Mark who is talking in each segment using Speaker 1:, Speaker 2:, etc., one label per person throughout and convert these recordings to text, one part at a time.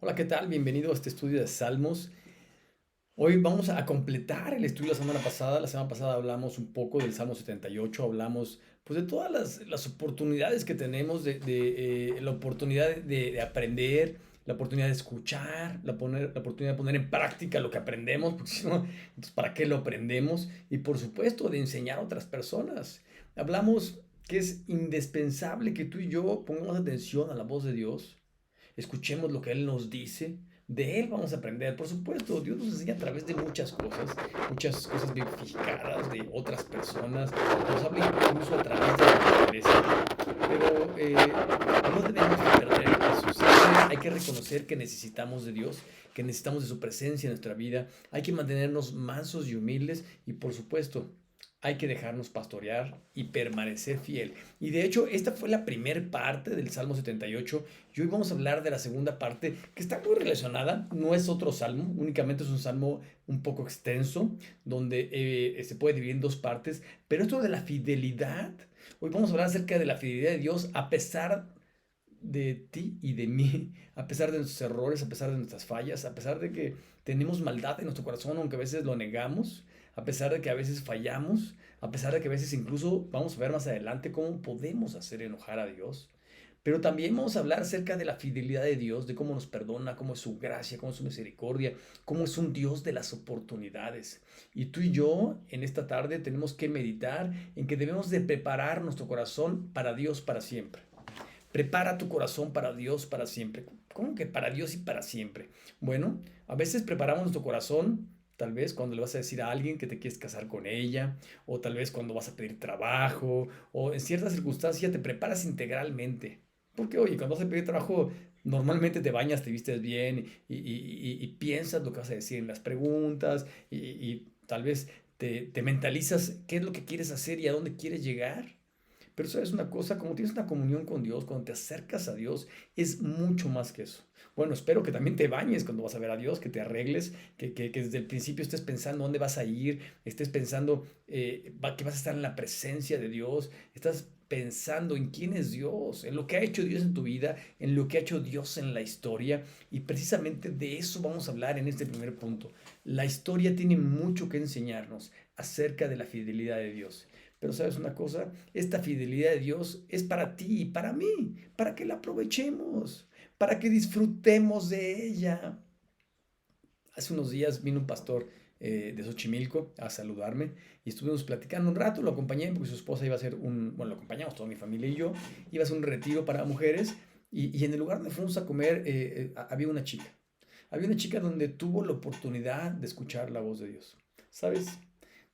Speaker 1: Hola, ¿qué tal? Bienvenido a este estudio de Salmos. Hoy vamos a completar el estudio de la semana pasada. La semana pasada hablamos un poco del Salmo 78, hablamos pues de todas las oportunidades que tenemos, la oportunidad de aprender, la oportunidad de escuchar, la oportunidad de poner en práctica lo que aprendemos, porque si no, entonces ¿para qué lo aprendemos? Y por supuesto de enseñar a otras personas. Hablamos que es indispensable que tú y yo pongamos atención a la voz de Dios, escuchemos lo que Él nos dice, de Él vamos a aprender. Por supuesto, Dios nos enseña a través de muchas cosas vivificadas de otras personas, nos habla incluso a través de la naturaleza, pero no debemos de perder eso. Siempre hay que reconocer que necesitamos de Dios, que necesitamos de su presencia en nuestra vida, hay que mantenernos mansos y humildes y por supuesto hay que dejarnos pastorear y permanecer fiel. Y de hecho, esta fue la primera parte del Salmo 78 y hoy vamos a hablar de la segunda parte que está muy relacionada. No es otro salmo, únicamente es un salmo un poco extenso donde se puede dividir en dos partes. Pero esto de la fidelidad, hoy vamos a hablar acerca de la fidelidad de Dios a pesar de ti y de mí, a pesar de nuestros errores, a pesar de nuestras fallas, a pesar de que tenemos maldad en nuestro corazón, aunque a veces lo negamos, a pesar de que a veces fallamos, a pesar de que a veces incluso vamos a ver más adelante cómo podemos hacer enojar a Dios. Pero también vamos a hablar acerca de la fidelidad de Dios, de cómo nos perdona, cómo es su gracia, cómo es su misericordia, cómo es un Dios de las oportunidades. Y tú y yo en esta tarde tenemos que meditar en que debemos de preparar nuestro corazón para Dios para siempre. Prepara tu corazón para Dios para siempre. ¿Cómo que para Dios y para siempre? Bueno, a veces preparamos nuestro corazón, tal vez cuando le vas a decir a alguien que te quieres casar con ella, o tal vez cuando vas a pedir trabajo, o en ciertas circunstancias te preparas integralmente. Porque, oye, cuando vas a pedir trabajo, normalmente te bañas, te vistes bien y piensas lo que vas a decir en las preguntas y tal vez te mentalizas qué es lo que quieres hacer y a dónde quieres llegar. Pero sabes una cosa, como tienes una comunión con Dios, cuando te acercas a Dios, es mucho más que eso. Bueno, espero que también te bañes cuando vas a ver a Dios, que te arregles, que desde el principio estés pensando dónde vas a ir, estés pensando que vas a estar en la presencia de Dios, estás pensando en quién es Dios, en lo que ha hecho Dios en tu vida, en lo que ha hecho Dios en la historia. Y precisamente de eso vamos a hablar en este primer punto. La historia tiene mucho que enseñarnos acerca de la fidelidad de Dios. Pero sabes una cosa, esta fidelidad de Dios es para ti y para mí, para que la aprovechemos, para que disfrutemos de ella. Hace unos días vino un pastor de Xochimilco a saludarme y estuvimos platicando un rato, lo acompañé porque su esposa iba a hacer bueno, lo acompañamos toda mi familia y yo, iba a hacer un retiro para mujeres y en el lugar donde fuimos a comer había una chica donde tuvo la oportunidad de escuchar la voz de Dios. ¿Sabes?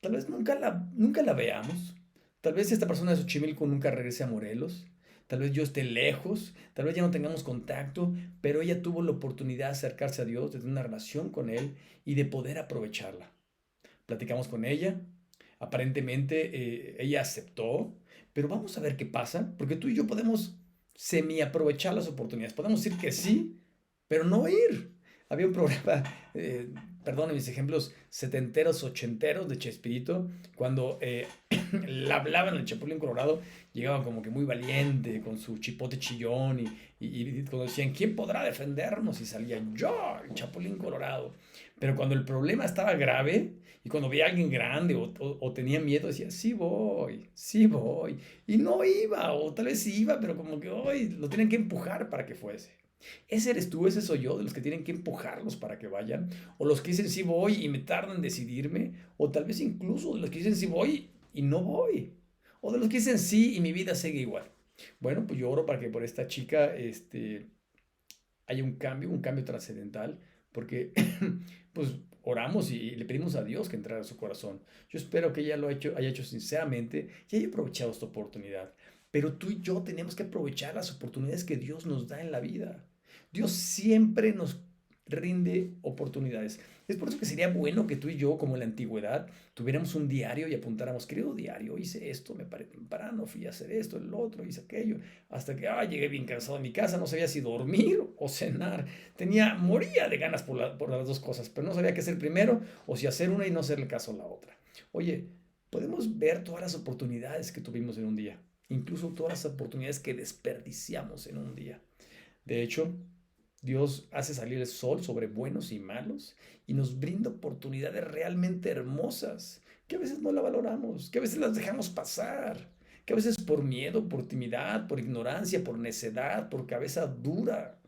Speaker 1: Tal vez nunca la veamos. Tal vez esta persona de Xochimilco nunca regrese a Morelos. Tal vez yo esté lejos. Tal vez ya no tengamos contacto. Pero ella tuvo la oportunidad de acercarse a Dios, de tener una relación con Él y de poder aprovecharla. Platicamos con ella. Aparentemente ella aceptó. Pero vamos a ver qué pasa. Porque tú y yo podemos semi aprovechar las oportunidades. Podemos decir que sí, pero no ir. Había un programa, perdón, mis ejemplos setenteros, ochenteros de Chespirito, cuando le hablaban al Chapulín Colorado, llegaba como que muy valiente, con su chipote chillón, y cuando decían, ¿quién podrá defendernos? Y salía yo, el Chapulín Colorado. Pero cuando el problema estaba grave, y cuando veía a alguien grande o tenía miedo, decía, sí voy, sí voy. Y no iba, o tal vez sí iba, pero como que hoy lo tienen que empujar para que fuese. Ese eres tú, ese soy yo, de los que tienen que empujarlos para que vayan, o los que dicen sí voy y me tardan en decidirme, o tal vez incluso de los que dicen sí voy y no voy, o de los que dicen sí y mi vida sigue igual. Bueno, pues yo oro para que por esta chica haya un cambio trascendental, porque pues oramos y le pedimos a Dios que entrara a su corazón. Yo espero que ella haya hecho sinceramente y haya aprovechado esta oportunidad. Pero tú y yo tenemos que aprovechar las oportunidades que Dios nos da en la vida. Dios siempre nos rinde oportunidades. Es por eso que sería bueno que tú y yo, como en la antigüedad, tuviéramos un diario y apuntáramos, querido diario, hice esto, me paré temprano, fui a hacer esto, el otro, hice aquello, hasta que llegué bien cansado a mi casa, no sabía si dormir o cenar. Moría de ganas por las dos cosas, pero no sabía qué hacer primero o si hacer una y no hacerle caso a la otra. Oye, podemos ver todas las oportunidades que tuvimos en un día, incluso todas las oportunidades que desperdiciamos en un día. De hecho, Dios hace salir el sol sobre buenos y malos y nos brinda oportunidades realmente hermosas que a veces no la valoramos, que a veces las dejamos pasar, que a veces por miedo, por timidez, por ignorancia, por necedad, por cabeza dura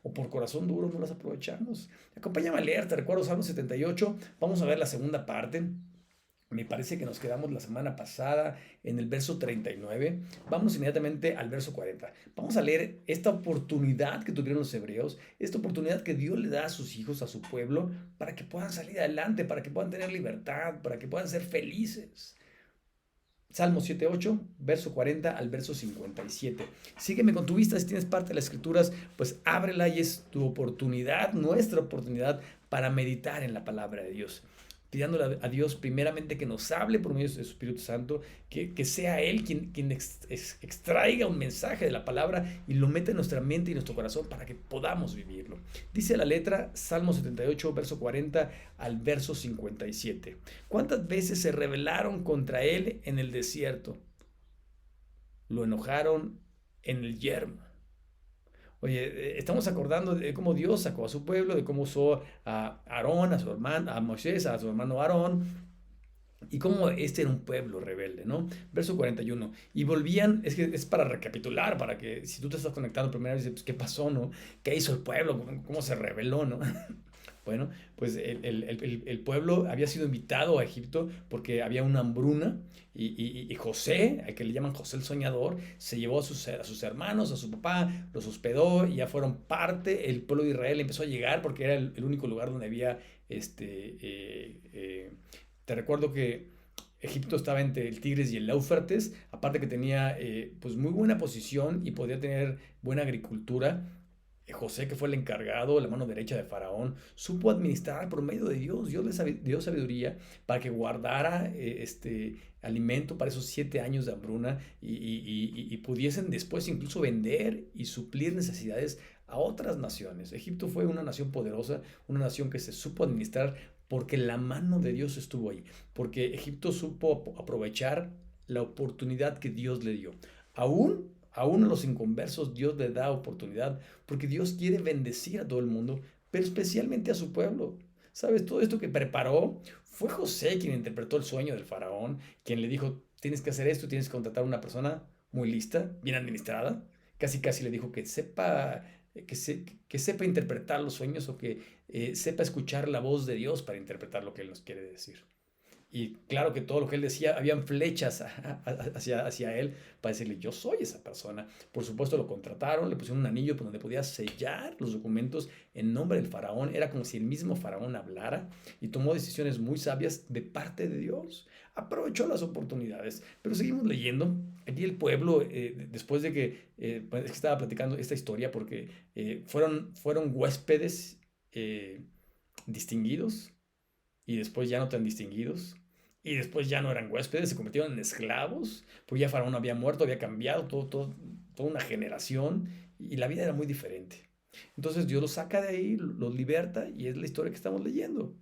Speaker 1: o por corazón duro no las aprovechamos. Acompáñame a leer, te recuerdo Salmo 78, vamos a ver la segunda parte. Me parece que nos quedamos la semana pasada en el verso 39. Vamos inmediatamente al verso 40. Vamos a leer esta oportunidad que tuvieron los hebreos, esta oportunidad que Dios le da a sus hijos, a su pueblo, para que puedan salir adelante, para que puedan tener libertad, para que puedan ser felices. Salmo 7:8, verso 40 al verso 57. Sígueme con tu vista, si tienes parte de las escrituras, pues ábrela y es tu oportunidad, nuestra oportunidad para meditar en la palabra de Dios. Pidándole a Dios primeramente que nos hable por medio de su Espíritu Santo, que sea Él quien extraiga un mensaje de la palabra y lo meta en nuestra mente y nuestro corazón para que podamos vivirlo. Dice la letra, Salmo 78, verso 40 al verso 57. ¿Cuántas veces se rebelaron contra Él en el desierto? Lo enojaron en el yermo. Oye, estamos acordando de cómo Dios sacó a su pueblo, de cómo usó a Aarón, a su hermano, a Moisés, a su hermano Aarón, y cómo este era un pueblo rebelde, ¿no? Verso 41. Y volvían, es que es para recapitular, para que si tú te estás conectando primero, dices, pues, ¿qué pasó, no? ¿Qué hizo el pueblo? ¿Cómo se rebeló, no? Bueno, pues el pueblo había sido invitado a Egipto porque había una hambruna y José, al que le llaman José el Soñador, se llevó a sus hermanos, a su papá, los hospedó y ya fueron parte. El pueblo de Israel empezó a llegar porque era el único lugar donde había, te recuerdo que Egipto estaba entre el Tigris y el Éufrates, aparte que tenía pues muy buena posición y podía tener buena agricultura. José, que fue el encargado, la mano derecha de Faraón, supo administrar por medio de Dios. Dios le dio sabiduría para que guardara alimento para esos 7 años de hambruna y pudiesen después incluso vender y suplir necesidades a otras naciones. Egipto fue una nación poderosa, una nación que se supo administrar porque la mano de Dios estuvo ahí, porque Egipto supo aprovechar la oportunidad que Dios le dio. Aún a los inconversos Dios le da oportunidad porque Dios quiere bendecir a todo el mundo, pero especialmente a su pueblo. ¿Sabes? Todo esto que preparó fue José quien interpretó el sueño del faraón, quien le dijo, tienes que hacer esto, tienes que contratar a una persona muy lista, bien administrada. Casi casi le dijo que sepa, que sepa interpretar los sueños o que sepa escuchar la voz de Dios para interpretar lo que Él nos quiere decir. Y claro que todo lo que él decía, habían flechas hacia él para decirle, yo soy esa persona. Por supuesto lo contrataron, le pusieron un anillo por donde podía sellar los documentos en nombre del faraón. Era como si el mismo faraón hablara y tomó decisiones muy sabias de parte de Dios. Aprovechó las oportunidades. Pero seguimos leyendo. Aquí el pueblo, después de pues, es que estaba platicando esta historia porque fueron huéspedes distinguidos y después ya no tan distinguidos, y después ya no eran huéspedes, se convirtieron en esclavos, pues ya Faraón había muerto, había cambiado toda una generación, y la vida era muy diferente. Entonces Dios los saca de ahí, los liberta, y es la historia que estamos leyendo.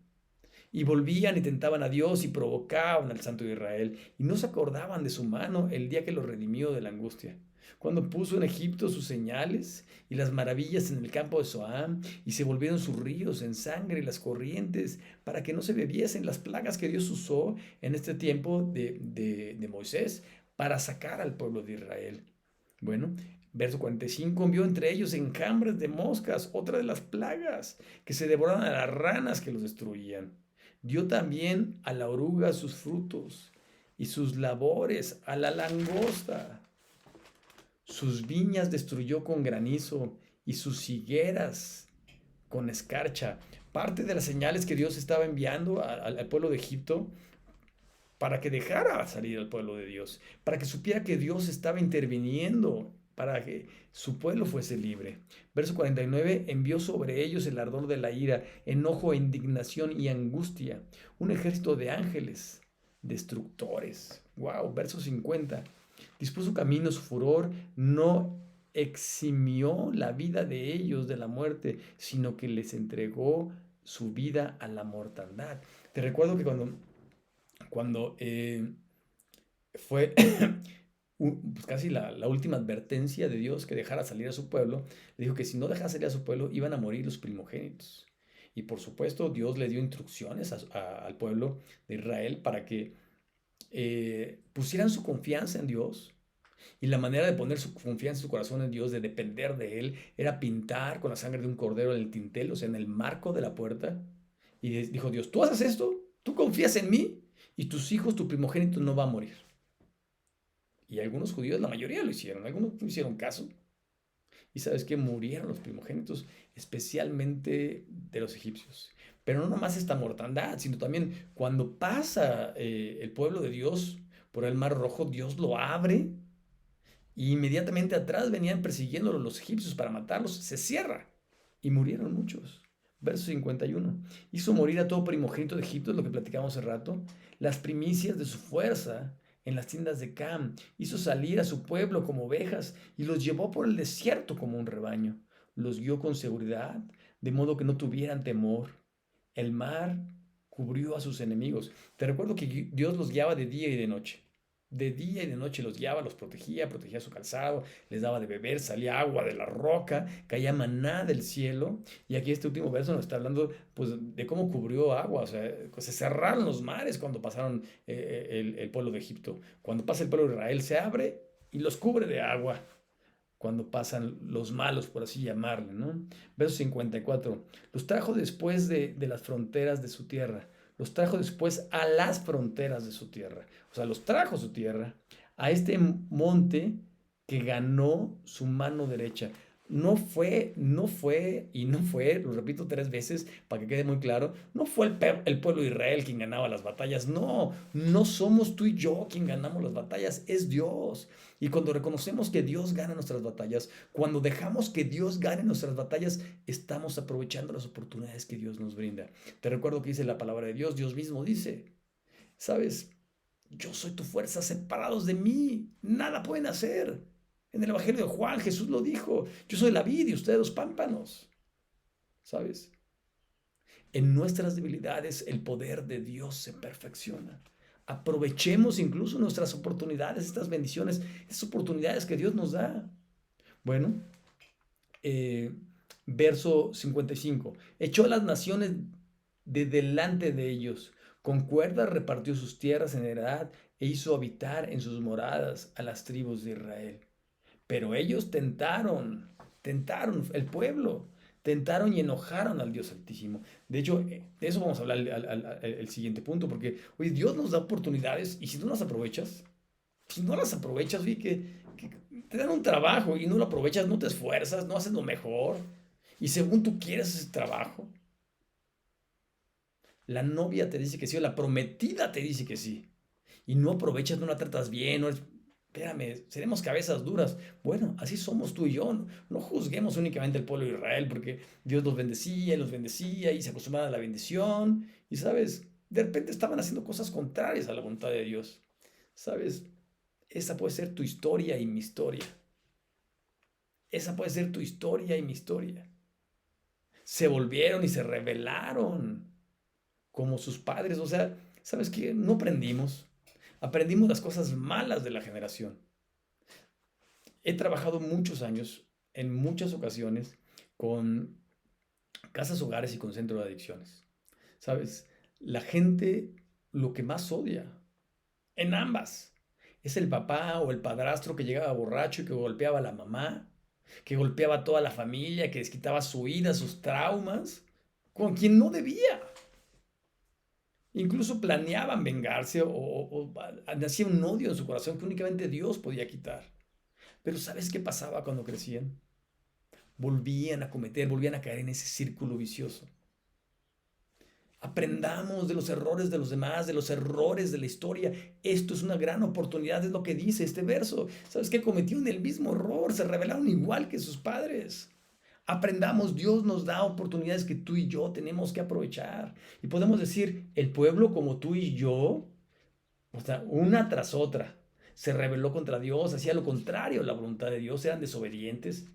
Speaker 1: Y volvían y tentaban a Dios y provocaban al Santo de Israel, y no se acordaban de su mano el día que los redimió de la angustia. Cuando puso en Egipto sus señales y las maravillas en el campo de Zoán, y se volvieron sus ríos en sangre y las corrientes, para que no se bebiesen las plagas que Dios usó en este tiempo de Moisés para sacar al pueblo de Israel. Bueno, verso 45, envió entre ellos enjambres de moscas, otra de las plagas, que se devoraban a las ranas que los destruían. Dio también a la oruga sus frutos y sus labores a la langosta. Sus viñas destruyó con granizo y sus higueras con escarcha. Parte de las señales que Dios estaba enviando al pueblo de Egipto para que dejara salir al pueblo de Dios, para que supiera que Dios estaba interviniendo para que su pueblo fuese libre. Verso 49, envió sobre ellos el ardor de la ira, enojo, indignación y angustia, un ejército de ángeles destructores. Wow, verso 50, dispuso camino, su furor no eximió la vida de ellos de la muerte, sino que les entregó su vida a la mortandad. Te recuerdo que cuando fue pues casi la última advertencia de Dios que dejara salir a su pueblo. Le dijo que si no dejaba salir a su pueblo iban a morir los primogénitos. Y por supuesto Dios le dio instrucciones al pueblo de Israel para que pusieran su confianza en Dios. Y la manera de poner su confianza en su corazón en Dios, de depender de Él, era pintar con la sangre de un cordero en el dintel, o sea, en el marco de la puerta. Y dijo Dios, tú haces esto, tú confías en mí y tus hijos, tu primogénito no va a morir. Y algunos judíos, la mayoría lo hicieron, algunos no hicieron caso. Y sabes que murieron los primogénitos, especialmente de los egipcios. Pero no nomás esta mortandad, sino también cuando pasa el pueblo de Dios por el Mar Rojo, Dios lo abre y inmediatamente atrás venían persiguiéndolo los egipcios para matarlos. Se cierra y murieron muchos. Verso 51. Hizo morir a todo primogénito de Egipto, es lo que platicamos hace rato, las primicias de su fuerza en las tiendas de Cam. Hizo salir a su pueblo como ovejas y los llevó por el desierto como un rebaño. Los guió con seguridad, de modo que no tuvieran temor. El mar cubrió a sus enemigos. Te recuerdo que Dios los guiaba de día y de noche. De día y de noche los guiaba, los protegía, protegía su calzado, les daba de beber, salía agua de la roca, caía maná del cielo. Y aquí este último verso nos está hablando pues, de cómo cubrió agua. O sea, se cerraron los mares cuando pasaron el pueblo de Egipto. Cuando pasa el pueblo de Israel se abre y los cubre de agua. Cuando pasan los malos, por así llamarle, ¿no? Verso 54. Los trajo después de las fronteras de su tierra. Los trajo después a las fronteras de su tierra. O sea, los trajo a su tierra, a este monte que ganó su mano derecha. No fue, lo repito 3 veces para que quede muy claro, no fue el pueblo de Israel quien ganaba las batallas, no, no somos tú y yo quien ganamos las batallas, es Dios. Y cuando reconocemos que Dios gana nuestras batallas, cuando dejamos que Dios gane nuestras batallas, estamos aprovechando las oportunidades que Dios nos brinda. Te recuerdo que dice la palabra de Dios, Dios mismo dice, ¿sabes? Yo soy tu fuerza, separados de mí, nada pueden hacer. En el Evangelio de Juan, Jesús lo dijo, yo soy la vid y ustedes los pámpanos, ¿sabes? En nuestras debilidades el poder de Dios se perfecciona. Aprovechemos incluso nuestras oportunidades, estas bendiciones, estas oportunidades que Dios nos da. Bueno, eh, verso 55. Echó a las naciones de delante de ellos. Con cuerdas repartió sus tierras en heredad e hizo habitar en sus moradas a las tribus de Israel. Pero ellos tentaron el pueblo, tentaron y enojaron al Dios Altísimo. De hecho, de eso vamos a hablar el siguiente punto, porque oye, Dios nos da oportunidades y si no las aprovechas, oye, que te dan un trabajo y no lo aprovechas, no te esfuerzas, no haces lo mejor y según tú quieres ese trabajo, la novia te dice que sí o la prometida te dice que sí y no aprovechas, no la tratas bien, no eres, espérame, seremos cabezas duras. Bueno, así somos tú y yo. No, no juzguemos únicamente al pueblo de Israel porque Dios los bendecía y se acostumbraban a la bendición. Y sabes, de repente estaban haciendo cosas contrarias a la voluntad de Dios. Sabes, esa puede ser tu historia y mi historia. Esa puede ser tu historia y mi historia. Se volvieron y se rebelaron como sus padres. O sea, ¿sabes qué? No aprendimos. Aprendimos las cosas malas de la generación. He trabajado muchos años, en muchas ocasiones, con casas hogares y con centro de adicciones. ¿Sabes? La gente lo que más odia, en ambas, es el papá o el padrastro que llegaba borracho y que golpeaba a la mamá, que golpeaba a toda la familia, que les quitaba su ira, sus traumas, con quien no debía. Incluso planeaban vengarse o nacía un odio en su corazón que únicamente Dios podía quitar. Pero ¿sabes qué pasaba cuando crecían? Volvían a caer en ese círculo vicioso. Aprendamos de los errores de los demás, de los errores de la historia. Esto es una gran oportunidad, es lo que dice este verso. ¿Sabes qué? Cometieron el mismo error, se rebelaron igual que sus padres. Aprendamos, Dios nos da oportunidades que tú y yo tenemos que aprovechar. Y podemos decir, el pueblo como tú y yo, o sea, una tras otra, se rebeló contra Dios, hacía lo contrario a la voluntad de Dios, eran desobedientes,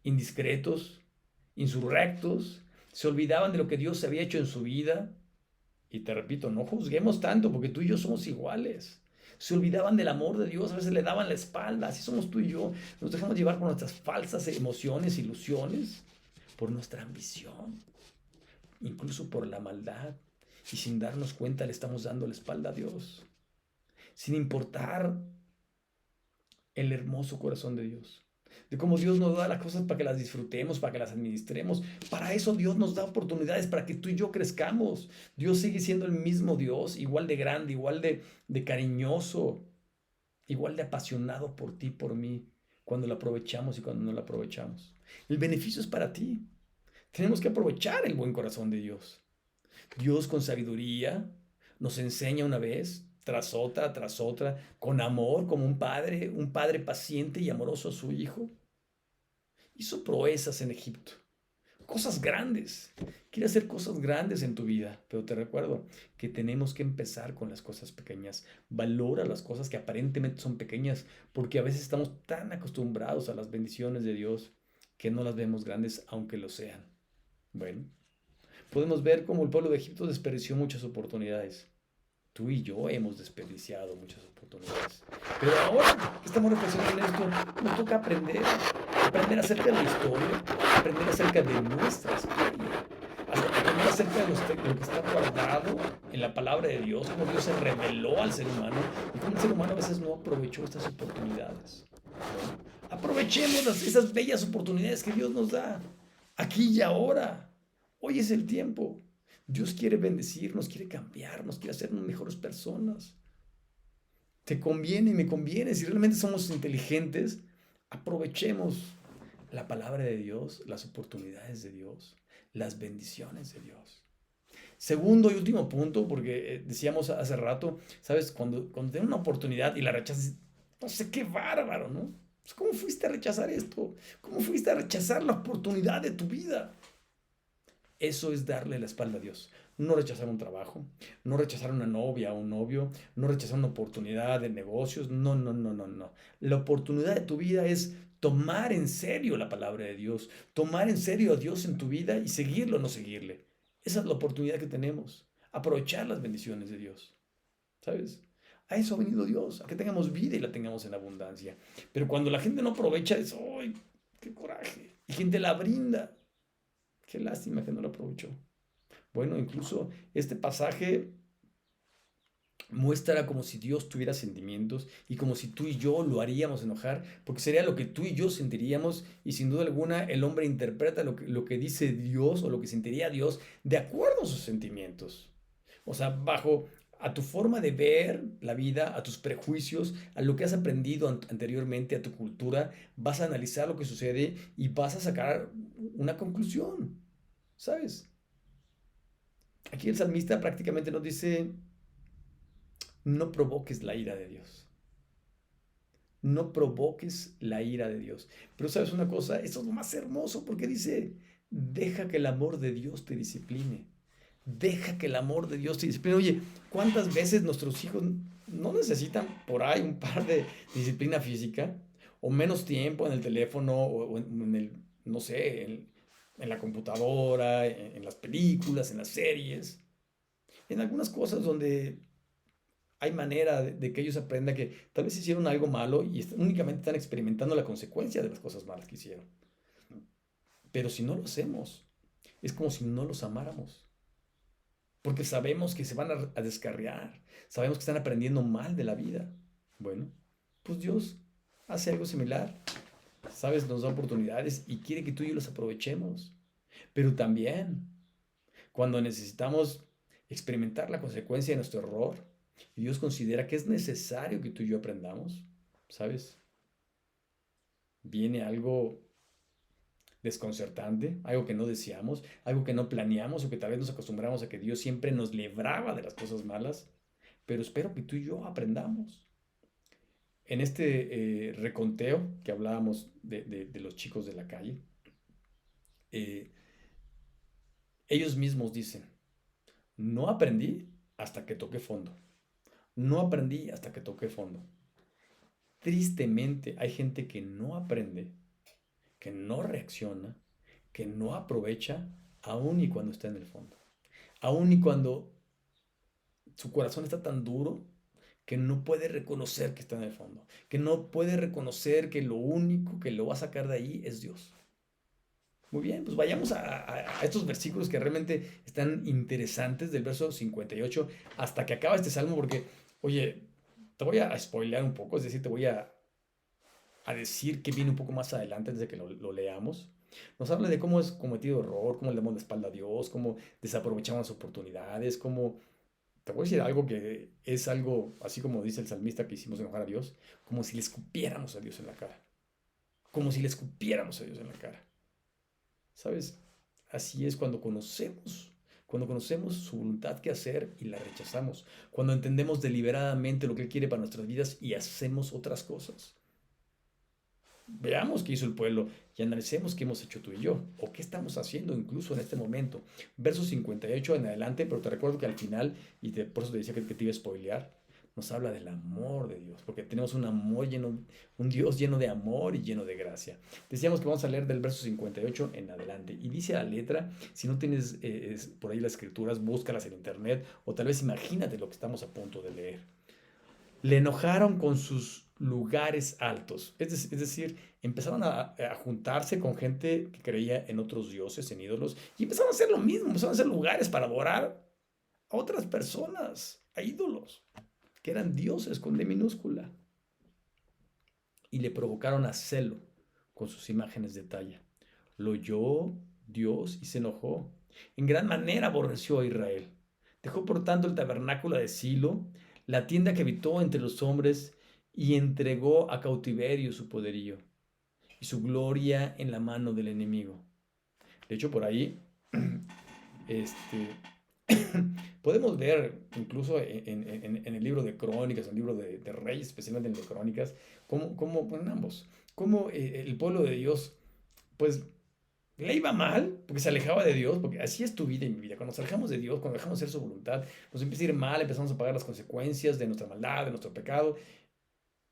Speaker 1: indiscretos, insurrectos, se olvidaban de lo que Dios había hecho en su vida. Y te repito, no juzguemos tanto porque tú y yo somos iguales. se olvidaban del amor de Dios, a veces le daban la espalda. Así somos tú y yo. Nos dejamos llevar por nuestras falsas emociones, ilusiones, por nuestra ambición, incluso por la maldad. Y sin darnos cuenta le estamos dando la espalda a Dios, sin importar el hermoso corazón de Dios, de cómo Dios nos da las cosas para que las disfrutemos, para que las administremos. Para eso Dios nos da oportunidades, para que tú y yo crezcamos. Dios sigue siendo el mismo Dios, igual de grande, igual de cariñoso, igual de apasionado por ti, por mí, cuando lo aprovechamos y cuando no lo aprovechamos. El beneficio es para ti. Tenemos que aprovechar el buen corazón de Dios. Dios con sabiduría nos enseña una vez, tras otra, con amor, como un padre paciente y amoroso a su hijo. Hizo proezas en Egipto, cosas grandes. Quiere hacer cosas grandes en tu vida, pero te recuerdo que tenemos que empezar con las cosas pequeñas. Valora las cosas que aparentemente son pequeñas, porque a veces estamos tan acostumbrados a las bendiciones de Dios que no las vemos grandes, aunque lo sean. Bueno, podemos ver cómo el pueblo de Egipto desperdició muchas oportunidades. Tú y yo hemos desperdiciado muchas oportunidades. Pero ahora que estamos reflexionando en esto, nos toca aprender acerca de la historia, aprender acerca de nuestra historia, aprender acerca de lo que está guardado en la palabra de Dios, cómo Dios se reveló al ser humano y cómo el ser humano a veces no aprovechó estas oportunidades. Bueno, aprovechemos esas bellas oportunidades que Dios nos da, aquí y ahora. Hoy es el tiempo. Dios quiere bendecirnos, quiere cambiarnos, quiere hacernos mejores personas. Te conviene y me conviene. Si realmente somos inteligentes, aprovechemos la palabra de Dios, las oportunidades de Dios, las bendiciones de Dios. Segundo y último punto, porque decíamos hace rato, ¿sabes? Cuando tienes una oportunidad y la rechazas, no sé, qué bárbaro, ¿no? Pues, ¿cómo fuiste a rechazar esto? ¿Cómo fuiste a rechazar la oportunidad de tu vida? Eso es darle la espalda a Dios. No rechazar un trabajo, no rechazar una novia o un novio, no rechazar una oportunidad de negocios. No, no, no, no, no. La oportunidad de tu vida es tomar en serio la palabra de Dios, tomar en serio a Dios en tu vida y seguirlo o no seguirle. Esa es la oportunidad que tenemos. Aprovechar las bendiciones de Dios. ¿Sabes? A eso ha venido Dios, a que tengamos vida y la tengamos en abundancia. Pero cuando la gente no aprovecha, es, ¡ay, qué coraje! Y quien te la brinda, qué lástima que no lo aprovechó. Bueno, incluso este pasaje muestra como si Dios tuviera sentimientos y como si tú y yo lo haríamos enojar, porque sería lo que tú y yo sentiríamos y sin duda alguna el hombre interpreta lo que dice Dios o lo que sentiría Dios de acuerdo a sus sentimientos. O sea, bajo a tu forma de ver la vida, a tus prejuicios, a lo que has aprendido anteriormente, a tu cultura, vas a analizar lo que sucede y vas a sacar una conclusión, ¿sabes? Aquí el salmista prácticamente nos dice, no provoques la ira de Dios. No provoques la ira de Dios. Pero sabes una cosa, esto es lo más hermoso porque dice, deja que el amor de Dios te discipline. Deja que el amor de Dios te discipline. Oye, ¿cuántas veces nuestros hijos no necesitan por ahí un par de disciplina física o menos tiempo en el teléfono o en el, no sé, en la computadora, en las películas, en las series, en algunas cosas donde hay manera de que ellos aprendan que tal vez hicieron algo malo y únicamente están experimentando la consecuencia de las cosas malas que hicieron? Pero si no lo hacemos, es como si no los amáramos. Porque sabemos que se van a descarriar, sabemos que están aprendiendo mal de la vida. Bueno, pues Dios hace algo similar. Sabes, nos da oportunidades y quiere que tú y yo las aprovechemos. Pero también, cuando necesitamos experimentar la consecuencia de nuestro error, y Dios considera que es necesario que tú y yo aprendamos, ¿sabes? Viene algo desconcertante, algo que no deseamos, algo que no planeamos o que tal vez nos acostumbramos a que Dios siempre nos libraba de las cosas malas, pero espero que tú y yo aprendamos. En este reconteo que hablábamos de los chicos de la calle, eh, ellos mismos dicen, no aprendí hasta que toqué fondo, no aprendí hasta que toqué fondo. Tristemente hay gente que no aprende, que no reacciona, que no aprovecha, aun y cuando está en el fondo. Aun y cuando su corazón está tan duro que no puede reconocer que está en el fondo, que no puede reconocer que lo único que lo va a sacar de ahí es Dios. Muy bien, pues vayamos a estos versículos que realmente están interesantes del verso 58 hasta que acaba este salmo porque, oye, te voy a spoilear un poco, es decir, te voy a decir que viene un poco más adelante antes de que lo leamos. Nos habla de cómo es cometido error, cómo le damos la espalda a Dios, cómo desaprovechamos las oportunidades, cómo... Te voy a decir algo que es algo, así como dice el salmista que hicimos enojar a Dios, como si le escupiéramos a Dios en la cara. Como si le escupiéramos a Dios en la cara. ¿Sabes? Así es cuando conocemos su voluntad que hacer y la rechazamos, cuando entendemos deliberadamente lo que Él quiere para nuestras vidas y hacemos otras cosas. Veamos qué hizo el pueblo y analicemos qué hemos hecho tú y yo, o qué estamos haciendo incluso en este momento. Verso 58 en adelante, pero te recuerdo que al final, por eso te decía que te iba a spoilear, nos habla del amor de Dios, porque tenemos un amor lleno, un Dios lleno de amor y lleno de gracia. Decíamos que vamos a leer del verso 58 en adelante, y dice la letra, si no tienes por ahí las escrituras, búscalas en internet, o tal vez imagínate lo que estamos a punto de leer. Le enojaron con sus lugares altos. Es decir, empezaron a juntarse con gente que creía en otros dioses, en ídolos, y empezaron a hacer lo mismo, empezaron a hacer lugares para adorar a otras personas, a ídolos, que eran dioses con D minúscula, y le provocaron a celo con sus imágenes de talla. Lo oyó Dios y se enojó. En gran manera aborreció a Israel. Dejó por tanto el tabernáculo de Silo, la tienda que habitó entre los hombres, y entregó a cautiverio su poderío y su gloria en la mano del enemigo. De hecho, por ahí este, podemos ver, incluso en el libro de Crónicas, en el libro de Reyes, especialmente en el de Crónicas, cómo pues, en ambos, cómo el pueblo de Dios, pues le iba mal porque se alejaba de Dios, porque así es tu vida y mi vida. Cuando nos alejamos de Dios, cuando dejamos de hacer su voluntad, nos empieza a ir mal, empezamos a pagar las consecuencias de nuestra maldad, de nuestro pecado.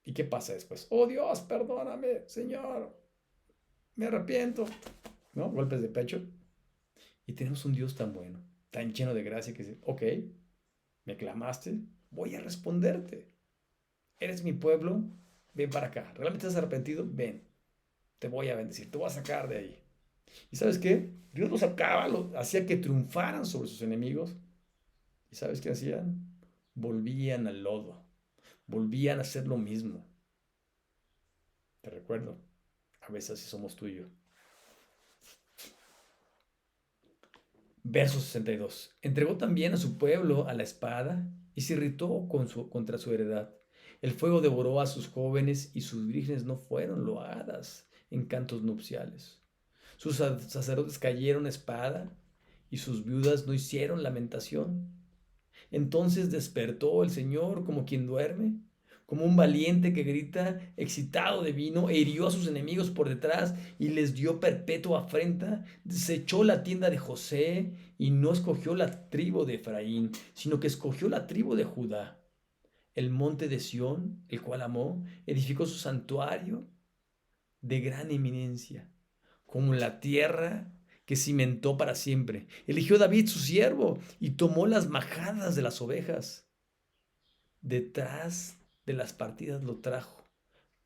Speaker 1: ¿Y qué pasa después? Oh Dios, perdóname, Señor, me arrepiento. ¿No? Golpes de pecho. Y tenemos un Dios tan bueno, tan lleno de gracia que dice, ok, me clamaste, voy a responderte. Eres mi pueblo, ven para acá. ¿Realmente estás arrepentido? Ven, te voy a bendecir, te voy a sacar de ahí. ¿Y sabes qué? Dios los sacaba, hacía que triunfaran sobre sus enemigos. ¿Y sabes qué hacían? Volvían al lodo, volvían a hacer lo mismo. Te recuerdo, a veces así somos tú y yo. Verso 62. Entregó también a su pueblo a la espada y se irritó contra su heredad. El fuego devoró a sus jóvenes y sus vírgenes no fueron loadas en cantos nupciales. Sus sacerdotes cayeron a espada y sus viudas no hicieron lamentación. Entonces despertó el Señor como quien duerme, como un valiente que grita excitado de vino, e hirió a sus enemigos por detrás y les dio perpetua afrenta, desechó la tienda de José y no escogió la tribu de Efraín, sino que escogió la tribu de Judá. El monte de Sión, el cual amó, edificó su santuario de gran eminencia, como la tierra que cimentó para siempre. Eligió David su siervo y tomó las majadas de las ovejas. Detrás de las partidas lo trajo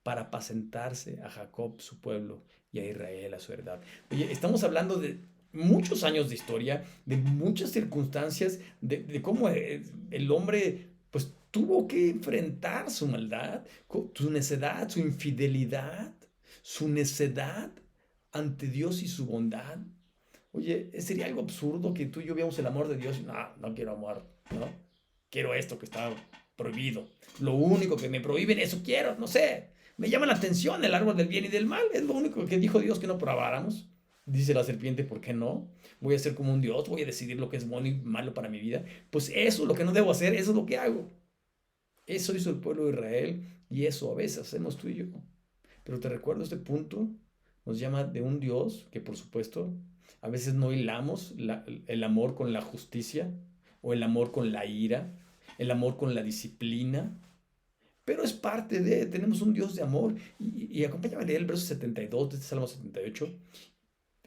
Speaker 1: para apacentarse a Jacob su pueblo y a Israel a su heredad. Oye, estamos hablando de muchos años de historia, de muchas circunstancias, de cómo el hombre pues tuvo que enfrentar su maldad, su necedad, su infidelidad, su necedad ante Dios y su bondad. Oye, sería algo absurdo que tú y yo veamos el amor de Dios. No, no quiero amor, ¿no? Quiero esto que está prohibido. Lo único que me prohíben, eso quiero, no sé. Me llama la atención el árbol del bien y del mal. Es lo único que dijo Dios que no probáramos. Dice la serpiente, ¿por qué no? Voy a ser como un Dios, voy a decidir lo que es bueno y malo para mi vida. Pues eso es lo que no debo hacer, eso es lo que hago. Eso hizo el pueblo de Israel y eso a veces hacemos tú y yo. Pero te recuerdo este punto, nos llama de un Dios que por supuesto a veces no hilamos el amor con la justicia o el amor con la ira, el amor con la disciplina, pero es parte de, tenemos un Dios de amor. Y acompáñame a leer el verso 72 de este Salmo 78.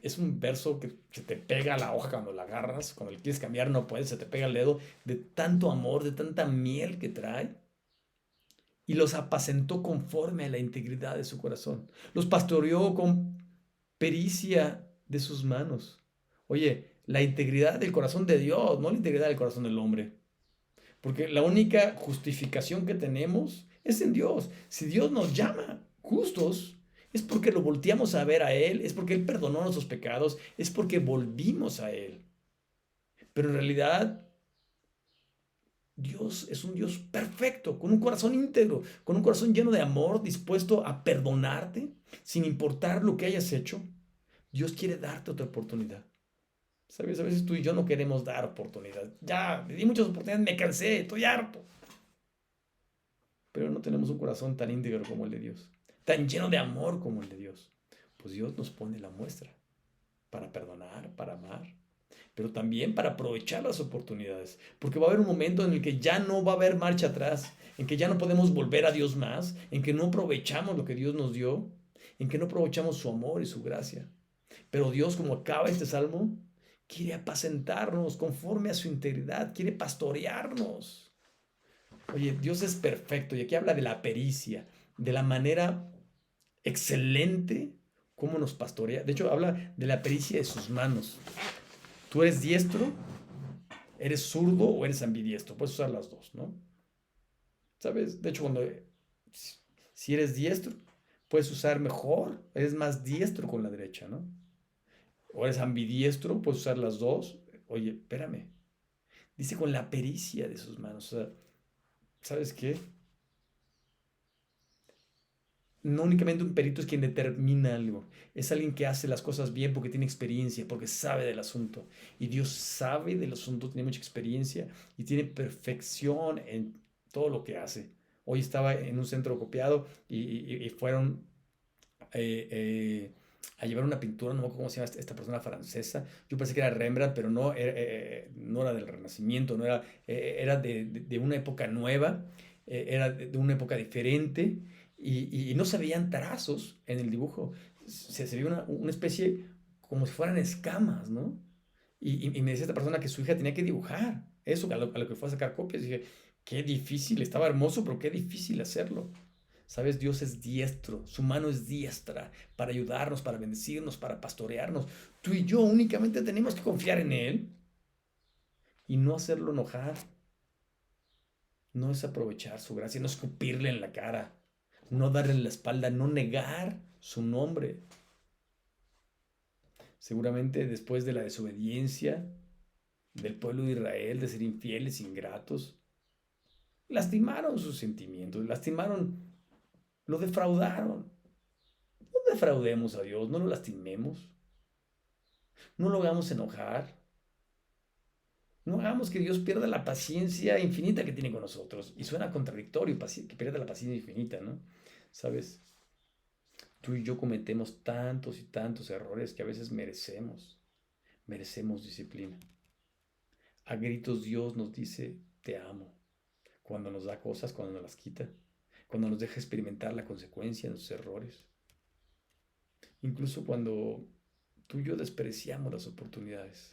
Speaker 1: Es un verso que se te pega a la hoja cuando la agarras, cuando le quieres cambiar no puedes, se te pega el dedo de tanto amor, de tanta miel que trae. y los apacentó conforme a la integridad de su corazón. Los pastoreó con pericia de sus manos. Oye, la integridad del corazón de Dios, no la integridad del corazón del hombre. Porque la única justificación que tenemos es en Dios. Si Dios nos llama justos, es porque lo volteamos a ver a Él, es porque Él perdonó nuestros pecados, es porque volvimos a Él. Pero en realidad Dios es un Dios perfecto, con un corazón íntegro, con un corazón lleno de amor, dispuesto a perdonarte sin importar lo que hayas hecho. Dios quiere darte otra oportunidad. ¿Sabes? A veces tú y yo no queremos dar oportunidad. Ya, le di muchas oportunidades, me cansé, estoy harto. Pero no tenemos un corazón tan íntegro como el de Dios, tan lleno de amor como el de Dios. Pues Dios nos pone la muestra para perdonar, para amar, pero también para aprovechar las oportunidades, porque va a haber un momento en el que ya no va a haber marcha atrás, en que ya no podemos volver a Dios más, en que no aprovechamos lo que Dios nos dio, en que no aprovechamos su amor y su gracia. Pero Dios, como acaba este salmo, quiere apacentarnos conforme a su integridad, quiere pastorearnos. Oye, Dios es perfecto y aquí habla de la pericia, de la manera excelente como nos pastorea. De hecho, habla de la pericia de sus manos. Tú eres diestro, eres zurdo o eres ambidiestro. Puedes usar las dos, ¿no? ¿Sabes? De hecho, si eres diestro, puedes usar mejor, eres más diestro con la derecha, ¿no? O eres ambidiestro, puedes usar las dos. Oye, espérame. Dice con la pericia de sus manos. O sea, ¿sabes qué? No únicamente un perito es quien determina algo, es alguien que hace las cosas bien porque tiene experiencia, porque sabe del asunto. Y Dios sabe del asunto, tiene mucha experiencia y tiene perfección en todo lo que hace. Hoy estaba en un centro copiado y fueron eh, eh, a llevar una pintura, no me acuerdo cómo se llama esta persona francesa. Yo pensé que era Rembrandt, pero no, no era del Renacimiento, no era, era de una época nueva, era de una época diferente y no se veían trazos en el dibujo. Se veía una especie como si fueran escamas, ¿no? Y me decía esta persona que su hija tenía que dibujar eso, a lo que fue a sacar copias. Y dije, qué difícil, estaba hermoso, pero qué difícil hacerlo. Sabes, Dios es diestro, su mano es diestra para ayudarnos, para bendecirnos, para pastorearnos. Tú y yo únicamente tenemos que confiar en Él y no hacerlo enojar. No es aprovechar su gracia, no escupirle en la cara, no darle la espalda, no negar su nombre. Seguramente después de la desobediencia del pueblo de Israel, de ser infieles, ingratos, lastimaron sus sentimientos, lastimaron, lo defraudaron. No defraudemos a Dios, no lo lastimemos, no lo hagamos enojar. No hagamos que Dios pierda la paciencia infinita que tiene con nosotros. Y suena contradictorio que pierda la paciencia infinita, ¿no? ¿Sabes? Tú y yo cometemos tantos y tantos errores que a veces merecemos disciplina. A gritos Dios nos dice, te amo. Cuando nos da cosas, cuando nos las quita. Cuando nos deja experimentar la consecuencia de nuestros errores. Incluso cuando tú y yo despreciamos las oportunidades.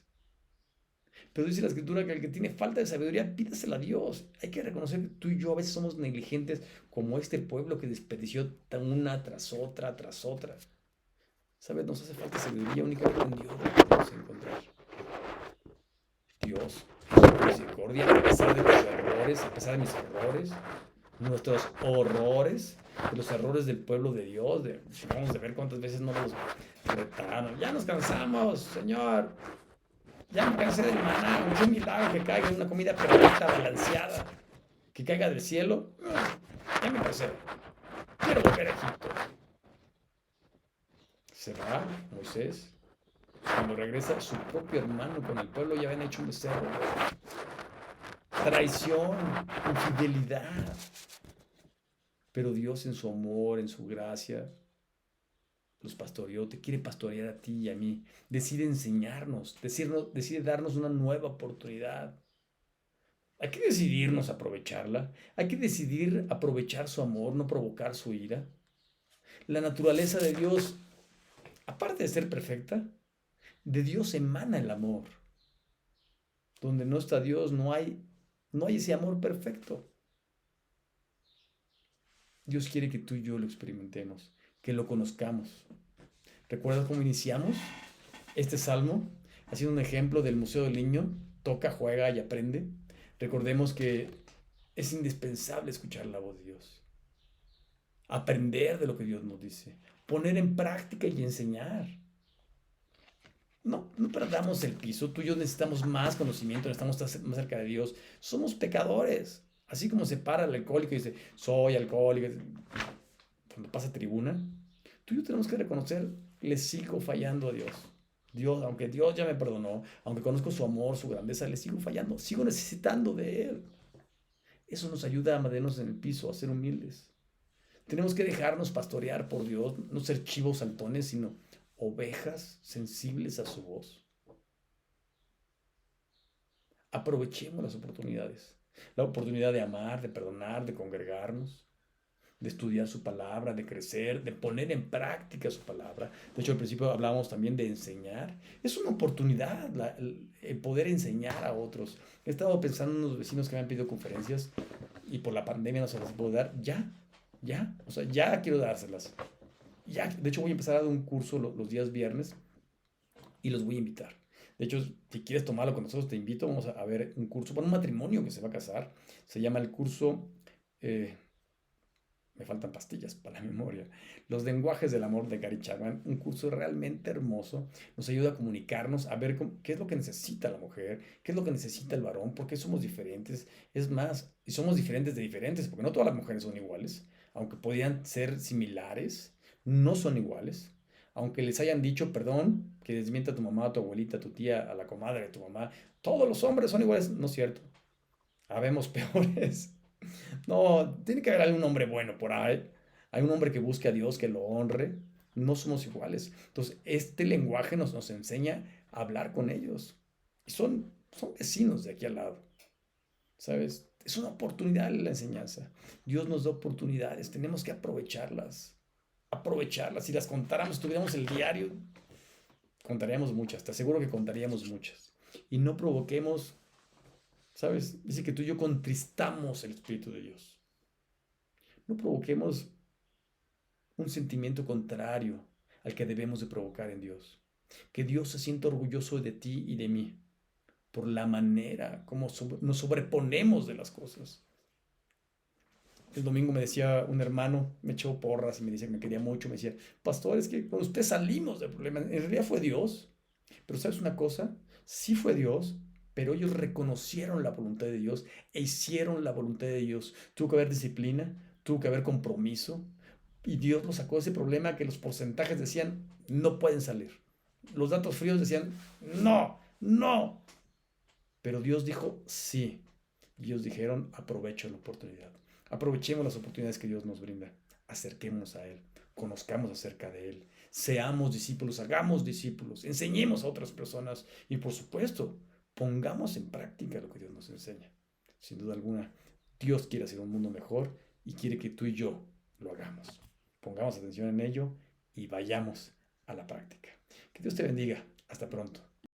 Speaker 1: Pero dice la escritura que el que tiene falta de sabiduría, pídasela a Dios. Hay que reconocer que tú y yo a veces somos negligentes como este pueblo que desperdició una tras otra, tras otra. ¿Sabes? Nos hace falta sabiduría, únicamente en Dios la podemos encontrar. Dios, en su misericordia, a pesar de tus errores, a pesar de mis errores, nuestros horrores, de los errores del pueblo de Dios, vamos a ver cuántas veces nos los retaron. Ya nos cansamos, Señor. Ya me cansé del maná, qué milagro que caiga una comida perfecta, balanceada, que caiga del cielo. Ya me cansé. Quiero volver a Egipto. Se va Moisés. Cuando regresa, su propio hermano con el pueblo ya habían hecho un becerro. Traición, infidelidad. Pero Dios en su amor, en su gracia, los pastoreó, te quiere pastorear a ti y a mí. Decide enseñarnos, decide darnos una nueva oportunidad. Hay que decidirnos a aprovecharla. Hay que decidir aprovechar su amor, no provocar su ira. La naturaleza de Dios, aparte de ser perfecta, de Dios emana el amor. Donde no está Dios, no hay ese amor perfecto. Dios quiere que tú y yo lo experimentemos, que lo conozcamos. ¿Recuerdas cómo iniciamos este salmo? Ha sido un ejemplo del Museo del Niño. Toca, juega y aprende. Recordemos que es indispensable escuchar la voz de Dios, aprender de lo que Dios nos dice, poner en práctica y enseñar. No perdamos el piso. Tú y yo necesitamos más conocimiento, necesitamos estar más cerca de Dios. Somos pecadores. Así como se para el alcohólico y dice, soy alcohólico, cuando pasa tribuna, tú y yo tenemos que reconocer, le sigo fallando a Dios. Dios, aunque Dios ya me perdonó, aunque conozco su amor, su grandeza, le sigo fallando, sigo necesitando de Él. Eso nos ayuda a mantenernos en el piso, a ser humildes. Tenemos que dejarnos pastorear por Dios, no ser chivos saltones, sino ovejas sensibles a su voz. Aprovechemos las oportunidades. La oportunidad de amar, de perdonar, de congregarnos, de estudiar su palabra, de crecer, de poner en práctica su palabra. De hecho, al principio hablábamos también de enseñar. Es una oportunidad el poder enseñar a otros. He estado pensando en unos vecinos que me han pedido conferencias y por la pandemia no se las puedo dar. Ya, o sea, ya quiero dárselas. Ya, de hecho voy a empezar a dar un curso los días viernes y los voy a invitar. De hecho, si quieres tomarlo con nosotros, te invito. Vamos a ver un curso para un matrimonio que se va a casar. Se llama el curso, eh, me faltan pastillas para la memoria, Los lenguajes del amor de Gary Chapman. Un curso realmente hermoso. Nos ayuda a comunicarnos, a ver qué es lo que necesita la mujer, qué es lo que necesita el varón, por qué somos diferentes. Es más, y somos diferentes de diferentes, porque no todas las mujeres son iguales. Aunque podían ser similares, no son iguales. Aunque les hayan dicho, perdón, que desmienta a tu mamá, a tu abuelita, a tu tía, a la comadre de tu mamá, todos los hombres son iguales. No es cierto. Habemos peores. No, tiene que haber algún hombre bueno por ahí. Hay un hombre que busque a Dios, que lo honre. No somos iguales. Entonces, este lenguaje nos enseña a hablar con ellos. Y son vecinos de aquí al lado. ¿Sabes? Es una oportunidad la enseñanza. Dios nos da oportunidades. Tenemos que aprovecharlas. Aprovecharlas. Si las contáramos, tuviéramos el diario, contaríamos muchas. Te aseguro que contaríamos muchas. Y no provoquemos, ¿sabes? Dice que tú y yo contristamos el Espíritu de Dios. No provoquemos un sentimiento contrario al que debemos de provocar en Dios. Que Dios se sienta orgulloso de ti y de mí por la manera como nos sobreponemos de las cosas. El domingo me decía un hermano, me echó porras y me decía que me quería mucho, me decía, pastor, es que con usted salimos del problema. En realidad fue Dios, pero ¿sabes una cosa? Sí fue Dios, pero ellos reconocieron la voluntad de Dios e hicieron la voluntad de Dios. Tuvo que haber disciplina, tuvo que haber compromiso, y Dios los sacó de ese problema que los porcentajes decían no pueden salir. Los datos fríos decían no, no. Pero Dios dijo sí. Y ellos dijeron aprovecho la oportunidad. Aprovechemos las oportunidades que Dios nos brinda. Acerquémonos a Él. Conozcamos acerca de Él. Seamos discípulos, hagamos discípulos. Enseñemos a otras personas. Y por supuesto, pongamos en práctica lo que Dios nos enseña. Sin duda alguna, Dios quiere hacer un mundo mejor y quiere que tú y yo lo hagamos. Pongamos atención en ello y vayamos a la práctica. Que Dios te bendiga. Hasta pronto.